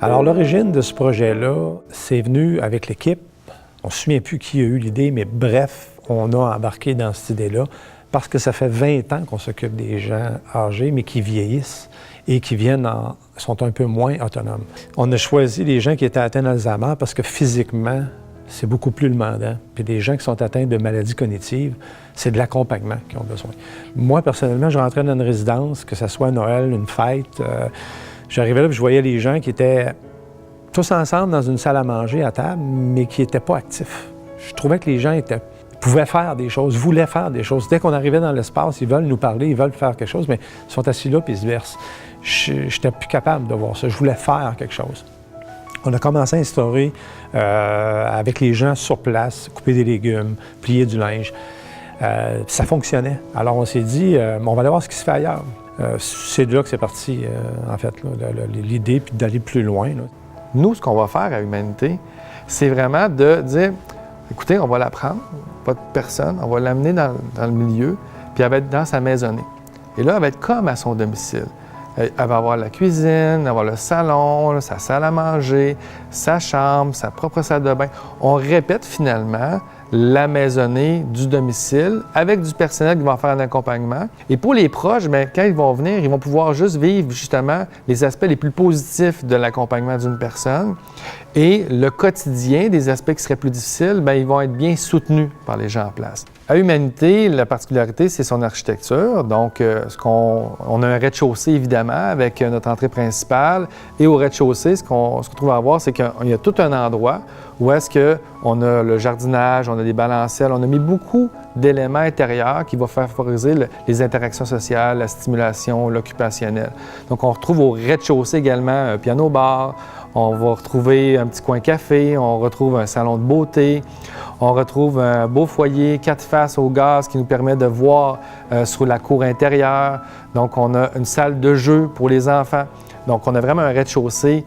Alors, l'origine de ce projet-là, c'est venu avec l'équipe. On ne se souvient plus qui a eu l'idée, mais bref, on a embarqué dans cette idée-là parce que ça fait 20 ans qu'on s'occupe des gens âgés, mais qui vieillissent et qui sont un peu moins autonomes. On a choisi les gens qui étaient atteints d'Alzheimer parce que physiquement, c'est beaucoup plus demandant. Puis des gens qui sont atteints de maladies cognitives, c'est de l'accompagnement qu'ils ont besoin. Moi, personnellement, je rentrais dans une résidence, que ce soit à Noël, une fête. J'arrivais là et je voyais les gens qui étaient tous ensemble dans une salle à manger à table, mais qui n'étaient pas actifs. Je trouvais que les gens pouvaient faire des choses, voulaient faire des choses. Dès qu'on arrivait dans l'espace, ils veulent nous parler, ils veulent faire quelque chose, mais ils sont assis là puis ils se versent. Je n'étais plus capable de voir ça. Je voulais faire quelque chose. On a commencé à instaurer avec les gens sur place, couper des légumes, plier du linge. Ça fonctionnait. Alors on s'est dit, on va aller voir ce qui se fait ailleurs. C'est de là que c'est parti, en fait, l'idée, puis d'aller plus loin. Là. Nous, ce qu'on va faire à Humanité, c'est vraiment de dire, écoutez, on va la prendre, pas de personne, on va l'amener dans le milieu, puis elle va être dans sa maisonnée. Et là, elle va être comme à son domicile. Elle va avoir la cuisine, avoir le salon, sa salle à manger, sa chambre, sa propre salle de bain. On répète finalement la maisonnée du domicile avec du personnel qui va faire un accompagnement. Et pour les proches, bien, quand ils vont venir, ils vont pouvoir juste vivre justement les aspects les plus positifs de l'accompagnement d'une personne. Et le quotidien, des aspects qui seraient plus difficiles, bien, ils vont être bien soutenus par les gens en place. À Humanité, la particularité, c'est son architecture. Donc, on a un rez-de-chaussée, évidemment, avec notre entrée principale. Et au rez-de-chaussée, ce qu'on trouve à voir, c'est qu'il y a tout un endroit où est-ce qu'on a le jardinage, on a des balancelles, on a mis beaucoup d'éléments intérieurs qui vont favoriser les interactions sociales, la stimulation, l'occupationnel. Donc, on retrouve au rez-de-chaussée également un piano-bar, on va retrouver un petit coin café, on retrouve un salon de beauté, on retrouve un beau foyer 4 faces au gaz qui nous permet de voir sur la cour intérieure. Donc, on a une salle de jeu pour les enfants. Donc, on a vraiment un rez-de-chaussée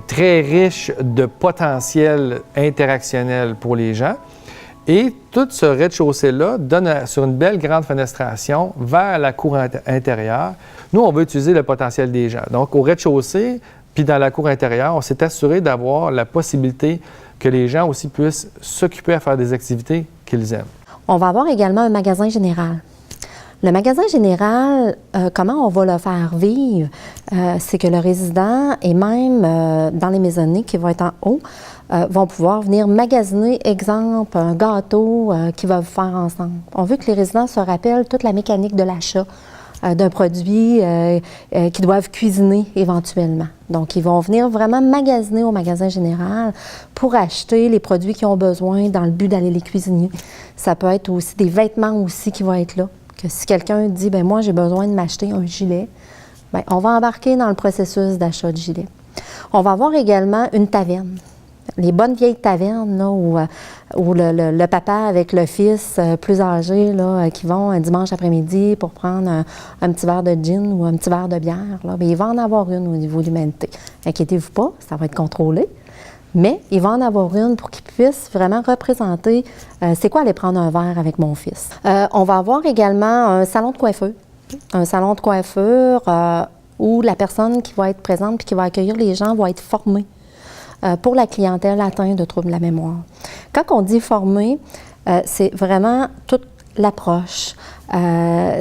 très riche de potentiel interactionnel pour les gens. Et tout ce rez-de-chaussée-là donne sur une belle grande fenestration vers la cour intérieure. Nous, on veut utiliser le potentiel des gens. Donc, au rez-de-chaussée, puis dans la cour intérieure, on s'est assuré d'avoir la possibilité que les gens aussi puissent s'occuper à faire des activités qu'ils aiment. On va avoir également un magasin général. Le magasin général, comment on va le faire vivre? C'est que le résident et même dans les maisonnées qui vont être en haut, vont pouvoir venir magasiner, exemple, un gâteau qu'ils veulent faire ensemble. On veut que les résidents se rappellent toute la mécanique de l'achat d'un produit qu'ils doivent cuisiner éventuellement. Donc, ils vont venir vraiment magasiner au magasin général pour acheter les produits qu'ils ont besoin dans le but d'aller les cuisiner. Ça peut être aussi des vêtements aussi qui vont être là. Que si quelqu'un dit, bien moi, j'ai besoin de m'acheter un gilet, bien, on va embarquer dans le processus d'achat de gilet. On va avoir également une taverne. Les bonnes vieilles tavernes, là, où le papa avec le fils plus âgé, là, qui vont un dimanche après-midi pour prendre un petit verre de gin ou un petit verre de bière, là, bien, il va en avoir une au niveau de l'humanité. Inquiétez-vous pas, ça va être contrôlé. Mais il va en avoir une pour qu'il puisse vraiment représenter c'est quoi aller prendre un verre avec mon fils. On va avoir également un salon de coiffeur. Un salon de coiffure où la personne qui va être présente et qui va accueillir les gens va être formée pour la clientèle atteinte de troubles de la mémoire. Quand on dit formée, c'est vraiment toute l'approche.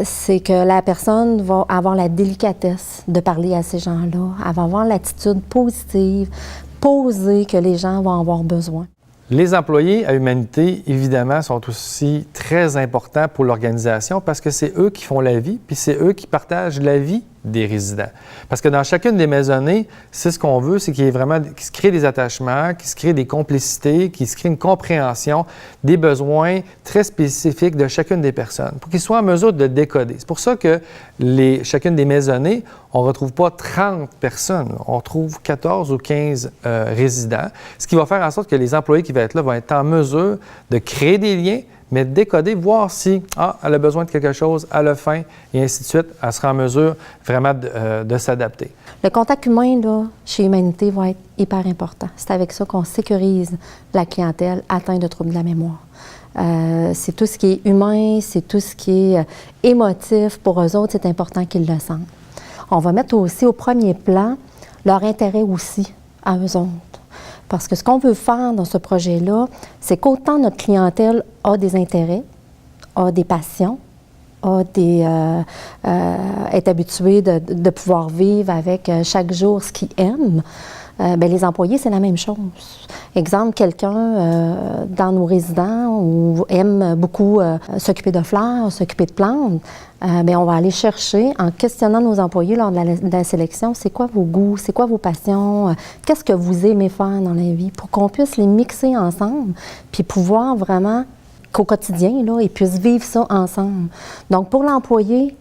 C'est que la personne va avoir la délicatesse de parler à ces gens-là. Elle va avoir l'attitude positive, posée que les gens vont avoir besoin. Les employés à Humanité, évidemment, sont aussi très importants pour l'organisation parce que c'est eux qui font la vie, puis c'est eux qui partagent la vie des résidents. Parce que dans chacune des maisonnées, c'est ce qu'on veut, c'est qu'il y ait vraiment, qu'il se crée des attachements, qu'il se crée des complicités, qu'il se crée une compréhension des besoins très spécifiques de chacune des personnes, pour qu'ils soient en mesure de décoder. C'est pour ça que chacune des maisonnées, on ne retrouve pas 30 personnes, on retrouve 14 ou 15 résidents, ce qui va faire en sorte que les employés qui vont être là vont être en mesure de créer des liens, mais de décoder, voir si elle a besoin de quelque chose, elle a faim, et ainsi de suite. Elle sera en mesure vraiment de s'adapter. Le contact humain, là, chez Humanité, va être hyper important. C'est avec ça qu'on sécurise la clientèle atteinte de troubles de la mémoire. C'est tout ce qui est humain, c'est tout ce qui est émotif. Pour eux autres, c'est important qu'ils le sentent. On va mettre aussi au premier plan leur intérêt aussi à eux autres. Parce que ce qu'on veut faire dans ce projet-là, c'est qu'autant notre clientèle a des intérêts, a des passions, est habituée de pouvoir vivre avec chaque jour ce qu'ils aiment, bien, les employés, c'est la même chose. Exemple, quelqu'un dans nos résidents ou aime beaucoup s'occuper de fleurs, s'occuper de plantes, bien, on va aller chercher, en questionnant nos employés lors de la sélection, c'est quoi vos goûts, c'est quoi vos passions, qu'est-ce que vous aimez faire dans la vie, pour qu'on puisse les mixer ensemble, puis pouvoir vraiment qu'au quotidien, là, ils puissent vivre ça ensemble. Donc, pour l'employé,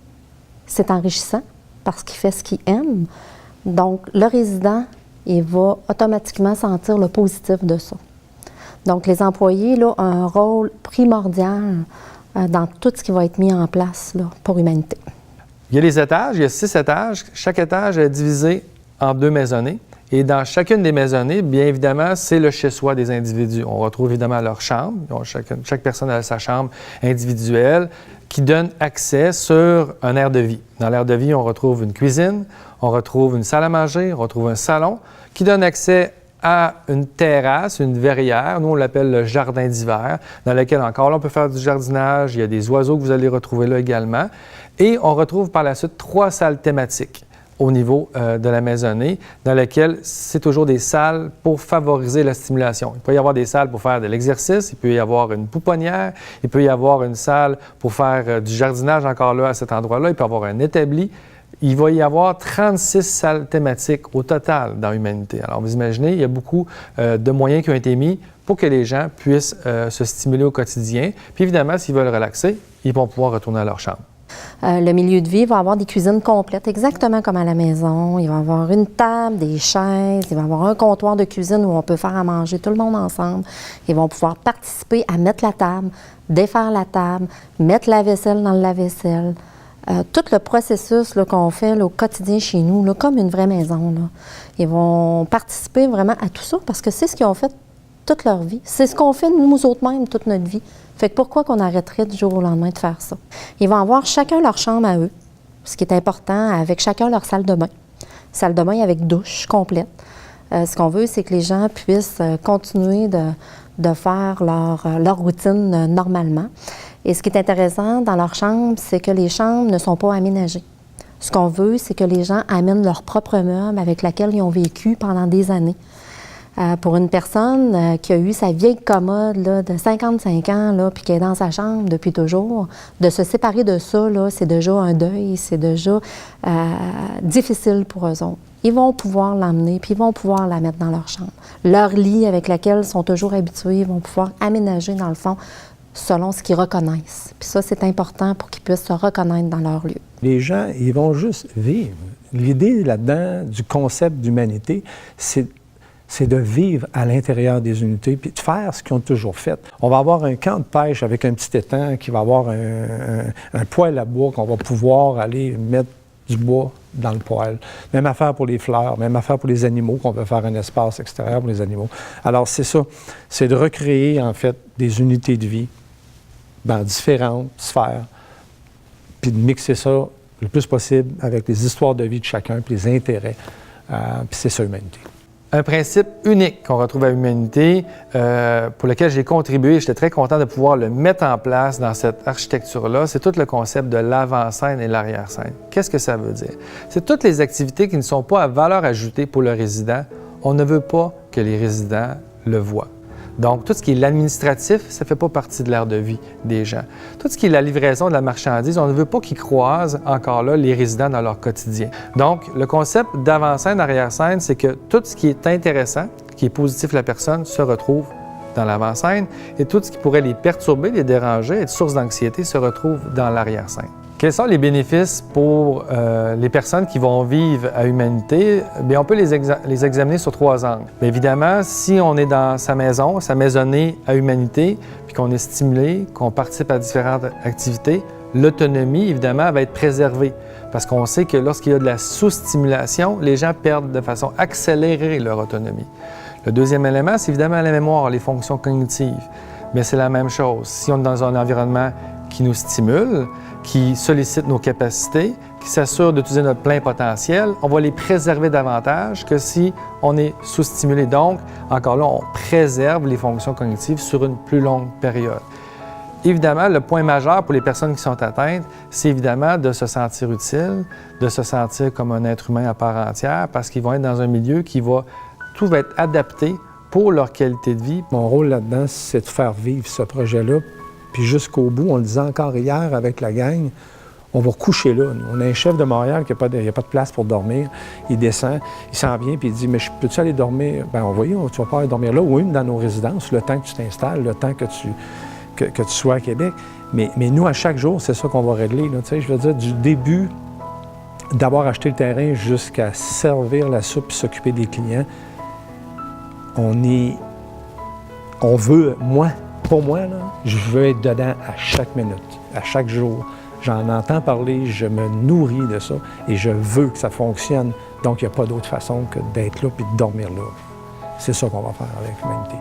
c'est enrichissant parce qu'il fait ce qu'il aime. Donc, le résident, il va automatiquement sentir le positif de ça. Donc, les employés là, ont un rôle primordial dans tout ce qui va être mis en place là, pour Humanité. Il y a les étages, il y a 6 étages. Chaque étage est divisé en 2 maisonnées. Et dans chacune des maisonnées, bien évidemment, c'est le chez-soi des individus. On retrouve évidemment leur chambre. Chaque personne a sa chambre individuelle qui donne accès sur un aire de vie. Dans l'aire de vie, on retrouve une cuisine, on retrouve une salle à manger, on retrouve un salon qui donne accès à une terrasse, une verrière. Nous, on l'appelle le jardin d'hiver, dans lequel encore là, on peut faire du jardinage. Il y a des oiseaux que vous allez retrouver là également. Et on retrouve par la suite 3 salles thématiques au niveau de la maisonnée, dans lesquelles c'est toujours des salles pour favoriser la stimulation. Il peut y avoir des salles pour faire de l'exercice, il peut y avoir une pouponnière, il peut y avoir une salle pour faire du jardinage encore là à cet endroit-là, il peut y avoir un établi. Il va y avoir 36 salles thématiques au total dans Humanité. Alors, vous imaginez, il y a beaucoup de moyens qui ont été mis pour que les gens puissent se stimuler au quotidien. Puis évidemment, s'ils veulent relaxer, ils vont pouvoir retourner à leur chambre. Le milieu de vie va avoir des cuisines complètes, exactement comme à la maison. Il va y avoir une table, des chaises, il va y avoir un comptoir de cuisine où on peut faire à manger tout le monde ensemble. Ils vont pouvoir participer à mettre la table, défaire la table, mettre la vaisselle dans le lave-vaisselle. Tout le processus là, qu'on fait là, au quotidien chez nous, là, comme une vraie maison. Là. Ils vont participer vraiment à tout ça parce que c'est ce qu'ils ont fait toute leur vie. C'est ce qu'on fait nous autres-mêmes toute notre vie. Fait que pourquoi qu'on arrêterait du jour au lendemain de faire ça? Ils vont avoir chacun leur chambre à eux, ce qui est important, avec chacun leur salle de bain. Salle de bain avec douche complète. Ce qu'on veut, c'est que les gens puissent continuer de faire leur routine normalement. Et ce qui est intéressant dans leur chambre, c'est que les chambres ne sont pas aménagées. Ce qu'on veut, c'est que les gens amènent leur propre meuble avec laquelle ils ont vécu pendant des années. Pour une personne qui a eu sa vieille commode là, de 55 ans, là, puis qui est dans sa chambre depuis toujours, de se séparer de ça, là, c'est déjà un deuil, c'est déjà difficile pour eux autres. Ils vont pouvoir l'emmener, puis ils vont pouvoir la mettre dans leur chambre. Leur lit avec lequel ils sont toujours habitués, ils vont pouvoir aménager, dans le fond, selon ce qu'ils reconnaissent. Puis ça, c'est important pour qu'ils puissent se reconnaître dans leur lieu. Les gens, ils vont juste vivre. L'idée là-dedans du concept d'humanité, c'est de vivre à l'intérieur des unités puis de faire ce qu'ils ont toujours fait. On va avoir un camp de pêche avec un petit étang qui va avoir un poêle à bois qu'on va pouvoir aller mettre du bois dans le poêle. Même affaire pour les fleurs, même affaire pour les animaux, qu'on veut faire un espace extérieur pour les animaux. Alors, c'est ça. C'est de recréer, en fait, des unités de vie dans différentes sphères, puis de mixer ça le plus possible avec les histoires de vie de chacun, puis les intérêts. Puis c'est ça, Humanité. Un principe unique qu'on retrouve à Humanité, pour lequel j'ai contribué, j'étais très content de pouvoir le mettre en place dans cette architecture-là, c'est tout le concept de l'avant-scène et l'arrière-scène. Qu'est-ce que ça veut dire? C'est toutes les activités qui ne sont pas à valeur ajoutée pour le résident. On ne veut pas que les résidents le voient. Donc, tout ce qui est l'administratif, ça ne fait pas partie de l'ère de vie des gens. Tout ce qui est la livraison de la marchandise, on ne veut pas qu'ils croisent encore là les résidents dans leur quotidien. Donc, le concept d'avant-scène, arrière-scène, c'est que tout ce qui est intéressant, qui est positif pour la personne, se retrouve dans l'avant-scène et tout ce qui pourrait les perturber, les déranger, être source d'anxiété, se retrouve dans l'arrière-scène. Quels sont les bénéfices pour les personnes qui vont vivre à Humanité? Bien, on peut les examiner sur 3 angles. Bien, évidemment, si on est dans sa maison, sa maisonnée à Humanité, puis qu'on est stimulé, qu'on participe à différentes activités, l'autonomie, évidemment, va être préservée. Parce qu'on sait que lorsqu'il y a de la sous-stimulation, les gens perdent de façon accélérée leur autonomie. Le deuxième élément, c'est évidemment la mémoire, les fonctions cognitives. Mais c'est la même chose. Si on est dans un environnement qui nous stimule, qui sollicitent nos capacités, qui s'assurent d'utiliser notre plein potentiel. On va les préserver davantage que si on est sous-stimulé. Donc, encore là, on préserve les fonctions cognitives sur une plus longue période. Évidemment, le point majeur pour les personnes qui sont atteintes, c'est évidemment de se sentir utile, de se sentir comme un être humain à part entière, parce qu'ils vont être dans un milieu tout va être adapté pour leur qualité de vie. Mon rôle là-dedans, c'est de faire vivre ce projet-là. Puis jusqu'au bout, on le disait encore hier avec la gang, on va coucher là. On a un chef de Montréal qui n'a pas de place pour dormir. Il descend, il s'en vient, puis il dit « Mais peux-tu aller dormir? » Bien, tu vas pas aller dormir là, ou même dans nos résidences, le temps que tu t'installes, le temps que tu sois à Québec. Mais nous, à chaque jour, c'est ça qu'on va régler. Là, je veux dire, du début d'avoir acheté le terrain jusqu'à servir la soupe et s'occuper des clients, on veut, pour moi, là, je veux être dedans à chaque minute, à chaque jour. J'en entends parler, je me nourris de ça et je veux que ça fonctionne. Donc, il n'y a pas d'autre façon que d'être là et de dormir là. C'est ça qu'on va faire avec l'humanité.